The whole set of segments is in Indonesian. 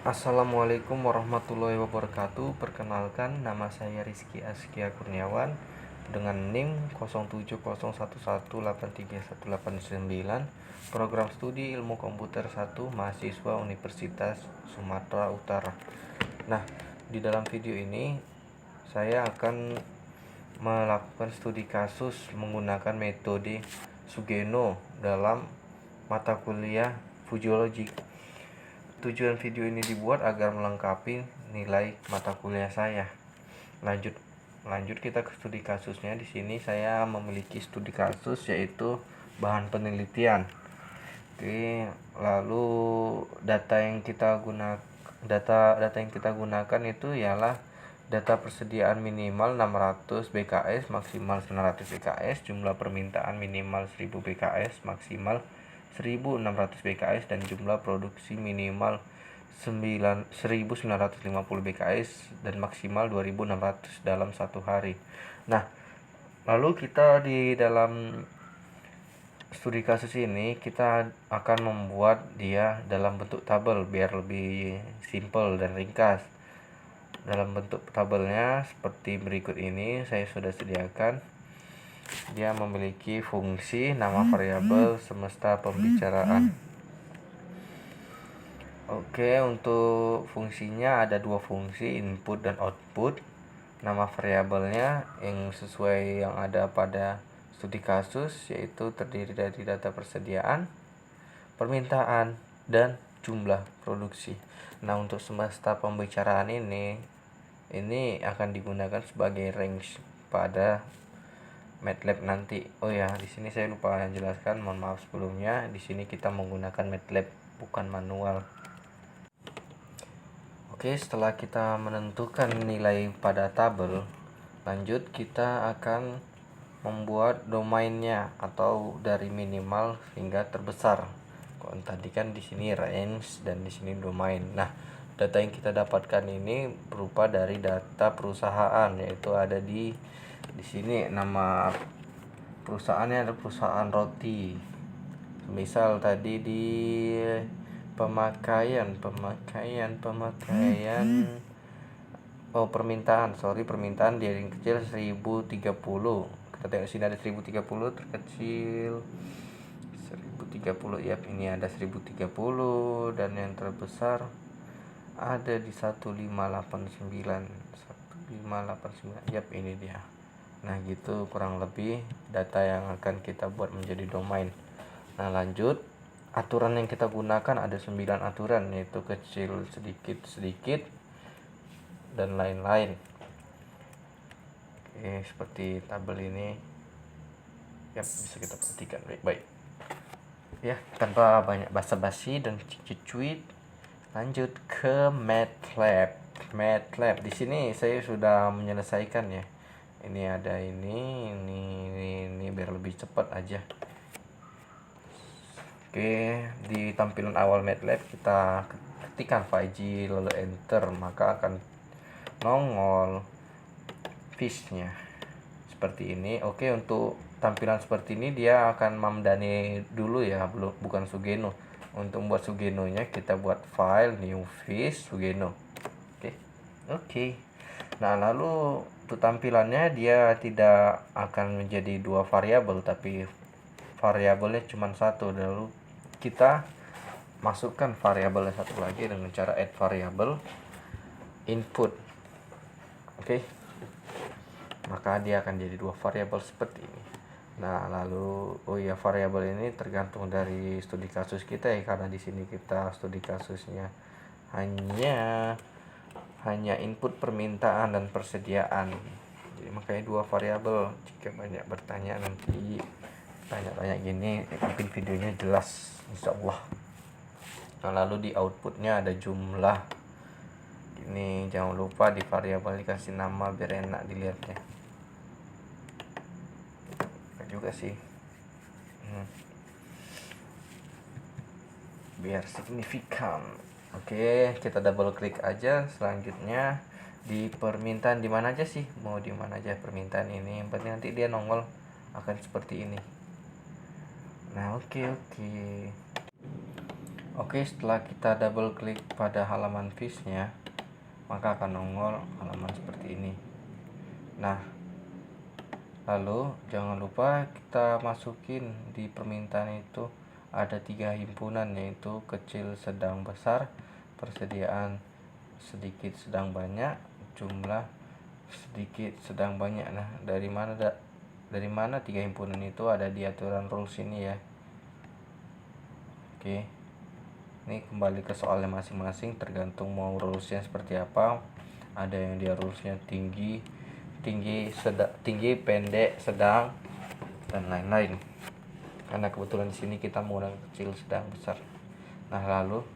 Assalamualaikum warahmatullahi wabarakatuh. Perkenalkan, nama saya Rizky Askia Kurniawan dengan NIM 0701183189, program studi ilmu komputer 1, mahasiswa Universitas Sumatera Utara. Nah, di dalam video ini saya akan melakukan studi kasus menggunakan metode Sugeno dalam mata kuliah Fusiologi. Tujuan video ini dibuat agar melengkapi nilai mata kuliah saya. Lanjut kita ke studi kasusnya. Di sini saya memiliki studi kasus yaitu bahan penelitian. Oke, lalu data yang kita gunakan itu ialah data persediaan minimal 600 BKS, maksimal 900 BKS, jumlah permintaan minimal 1000 BKS, maksimal 1600 BKS, dan jumlah produksi minimal 1950 BKS dan maksimal 2600 dalam satu hari. Nah, lalu kita di dalam studi kasus ini kita akan membuat dia dalam bentuk tabel biar lebih simple dan ringkas. Dalam bentuk tabelnya seperti berikut ini saya sudah sediakan. Dia memiliki fungsi, nama variabel, semesta pembicaraan. Oke, untuk fungsinya ada dua fungsi, input dan output. Nama variabelnya yang sesuai yang ada pada studi kasus, yaitu terdiri dari data persediaan, permintaan, dan jumlah produksi. Nah, untuk semesta pembicaraan ini akan digunakan sebagai range pada MATLAB nanti. Oh ya, di sini saya lupa jelaskan, mohon maaf sebelumnya. Di sini kita menggunakan MATLAB, bukan manual. Oke, setelah kita menentukan nilai pada tabel, lanjut kita akan membuat domainnya atau dari minimal hingga terbesar. Kalau tadi kan di sini range dan di sini domain. Nah, data yang kita dapatkan ini berupa dari data perusahaan, yaitu ada di sini nama perusahaannya ada perusahaan roti. Misal tadi di pemakaian permintaan dia yang kecil 1030. Kita tengok sini ada 1030 terkecil 1030, ya ini ada 1030, dan yang terbesar ada di 1589. Yap, ini dia. Nah, gitu kurang lebih data yang akan kita buat menjadi domain. Nah, lanjut, aturan yang kita gunakan ada 9 aturan, yaitu kecil, sedikit, dan lain-lain. Oke, seperti tabel ini. Ya, bisa kita perhatikan baik-baik. Ya, tanpa banyak basa-basi dan cuit, lanjut ke MATLAB. Di sini saya sudah menyelesaikan ya. Ini ada ini biar lebih cepat aja. Oke, di tampilan awal MATLAB kita ketikkan file lalu enter, maka akan nongol fish-nya seperti ini. Oke, untuk tampilan seperti ini dia akan Mamdani dulu ya, bukan Sugeno. Untuk membuat Sugenonya kita buat file new fish Sugeno. Oke. Nah, lalu untuk tampilannya dia tidak akan menjadi dua variabel, tapi variabelnya cuma satu. Lalu kita masukkan variabelnya satu lagi dengan cara add variable input. Oke. Maka dia akan jadi dua variabel seperti ini. Nah, lalu variabel ini tergantung dari studi kasus kita ya, karena di sini kita studi kasusnya hanya input permintaan dan persediaan. Jadi makanya dua variabel. Jika banyak bertanya nanti tanya-tanya gini, mungkin videonya jelas insyaallah. Nah, lalu di outputnya ada jumlah. Ini jangan lupa di variabel dikasih nama biar enak dilihatnya. Juga sih. Biar signifikan. Oke, kita double klik aja. Selanjutnya di permintaan di mana aja sih? Mau di mana aja permintaan ini. Yang penting nanti dia nongol akan seperti ini. Nah, oke. Oke, setelah kita double klik pada halaman fishnya, maka akan nongol halaman seperti ini. Nah, lalu jangan lupa kita masukin di permintaan itu ada 3 himpunan, yaitu kecil, sedang, besar, persediaan sedikit, sedang, banyak, jumlah sedikit, sedang, banyak. Nah, dari mana 3 himpunan itu ada di aturan rules ini ya. Oke, ini kembali ke soalnya masing-masing, tergantung mau rulesnya seperti apa. Ada yang dia rulesnya tinggi, pendek, sedang, dan lain-lain. Karena kebetulan di sini kita menggunakan kecil, sedang, besar. Nah, lalu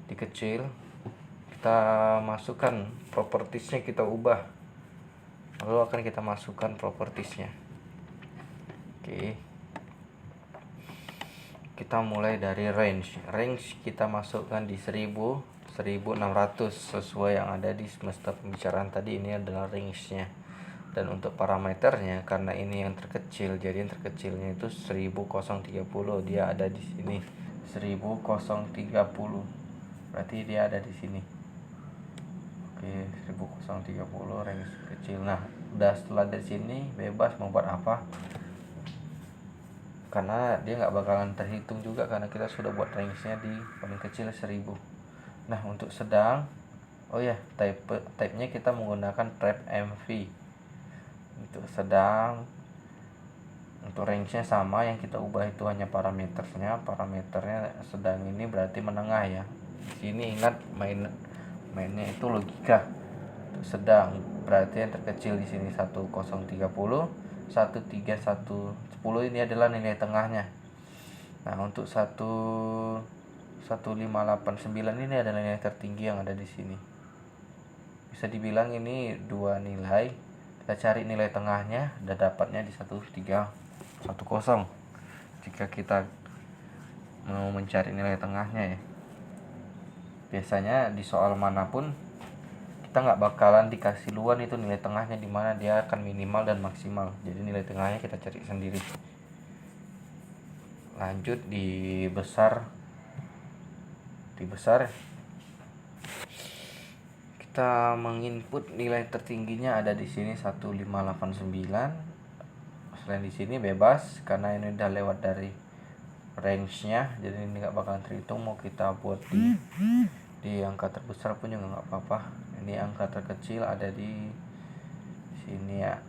di kecil kita masukkan propertiesnya, kita ubah. Lalu akan kita masukkan propertiesnya. Oke, kita mulai dari range kita masukkan di 1600 sesuai yang ada di semesta pembicaraan tadi. Ini adalah range-nya. Dan untuk parameternya, karena ini yang terkecil, jadi yang terkecilnya itu 1030, dia ada di sini 1030, berarti dia ada di sini. Oke, 1030 range kecil. Nah, udah setelah dari sini bebas mau buat apa, karena dia nggak bakalan terhitung juga karena kita sudah buat range-nya di paling kecil 1000. Nah, untuk sedang, oh ya, type-nya kita menggunakan trap MV. Untuk sedang, untuk range-nya sama, yang kita ubah itu hanya parameternya sedang ini berarti menengah ya. Di sini ingat mainnya itu logika. Untuk sedang berarti yang terkecil di sini 1030, 1310, ini adalah nilai tengahnya. Nah, untuk 1589 ini adalah nilai tertinggi yang ada di sini. Bisa dibilang ini dua nilai. Kita cari nilai tengahnya dan dapatnya di 1310. Jika kita mau mencari nilai tengahnya ya, biasanya di soal manapun kita nggak bakalan dikasih luan itu nilai tengahnya di mana, dia akan minimal dan maksimal. Jadi nilai tengahnya kita cari sendiri. Lanjut di besar kita menginput nilai tertingginya ada di sini 1589. Selain di sini bebas karena ini udah lewat dari range-nya, jadi ini nggak bakalan terhitung. Mau kita buat di angka terbesar pun juga nggak apa-apa. Ini angka terkecil ada di sini ya,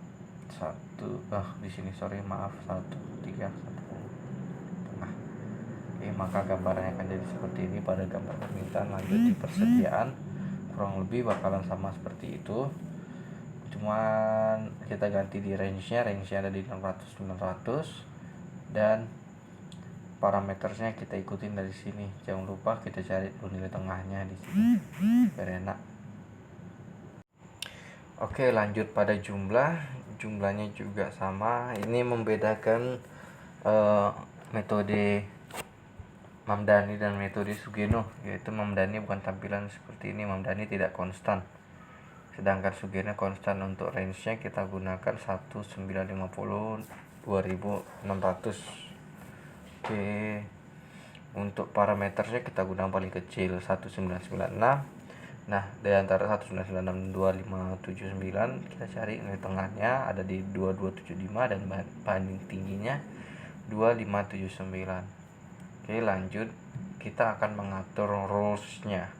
di sini 1310. Oke, maka gambarnya akan jadi seperti ini pada gambar permintaan. Lanjut di persediaan, kurang lebih bakalan sama seperti itu, cuman kita ganti di range-nya ada di 600, dan parameternya kita ikutin dari sini. Jangan lupa kita cari dulu nilai tengahnya di sini biar enak. Oke, lanjut pada jumlahnya juga sama. Ini membedakan metode Mamdani dan metode Sugeno, yaitu Mamdani bukan tampilan seperti ini, Mamdani tidak konstan, sedangkan Sugeno konstan. Untuk range-nya kita gunakan 1950, 2600. Oke, untuk parameternya kita gunakan paling kecil 1996. Nah, dari antara 1996 dan 2579 kita cari nilai tengahnya ada di 2275 dan banding tingginya 2579. Oke, lanjut kita akan mengatur rules-nya.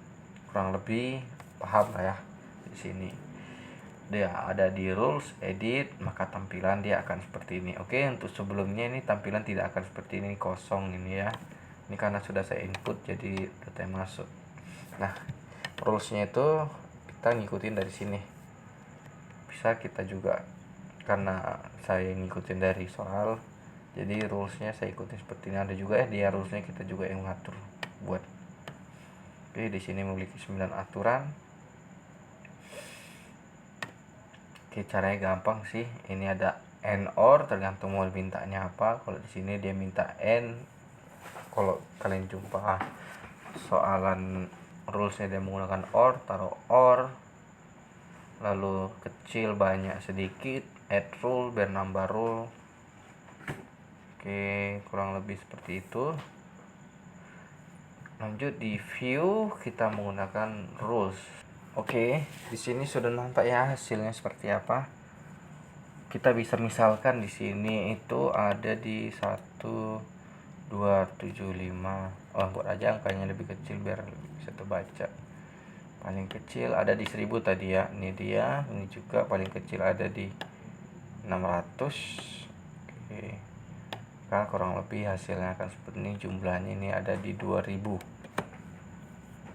Kurang lebih paham lah ya di sini. Dia ada di rules, edit, maka tampilan dia akan seperti ini. Oke, untuk sebelumnya ini tampilan tidak akan seperti ini, kosong ini ya. Ini karena sudah saya input jadi data yang masuk. Nah, rules-nya itu kita ngikutin dari sini. Bisa kita juga, karena saya ngikutin dari soal, jadi rulesnya saya ikutin seperti ini. Ada juga dia rulesnya kita juga yang ngatur buat. Oke, di sini memiliki 9 aturan. Oke, caranya gampang sih. Ini ada and or, tergantung mau mintanya apa. Kalau di sini dia minta and. Kalau kalian jumpa soalan rulesnya dia menggunakan or, taruh or. Lalu kecil, banyak, sedikit, add rule biar nambah rule. Oke, kurang lebih seperti itu. Lanjut di view, kita menggunakan rules. Oke, di sini sudah nampak ya hasilnya seperti apa. Kita bisa misalkan di sini itu ada di 1275. Oh, buat aja angkanya lebih kecil biar bisa terbaca. Paling kecil ada di 1000 tadi ya. Ini dia, ini juga paling kecil ada di 600. Oke. Nah, kurang lebih hasilnya akan seperti ini. Jumlahnya ini ada di 2000.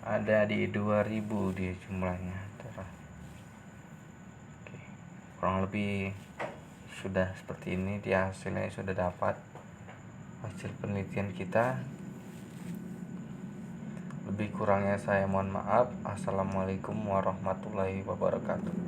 Ada di 2000 di jumlahnya. Oke. Kurang lebih sudah seperti ini, dia hasilnya sudah dapat hasil penelitian kita. Lebih kurangnya saya mohon maaf. Assalamualaikum warahmatullahi wabarakatuh.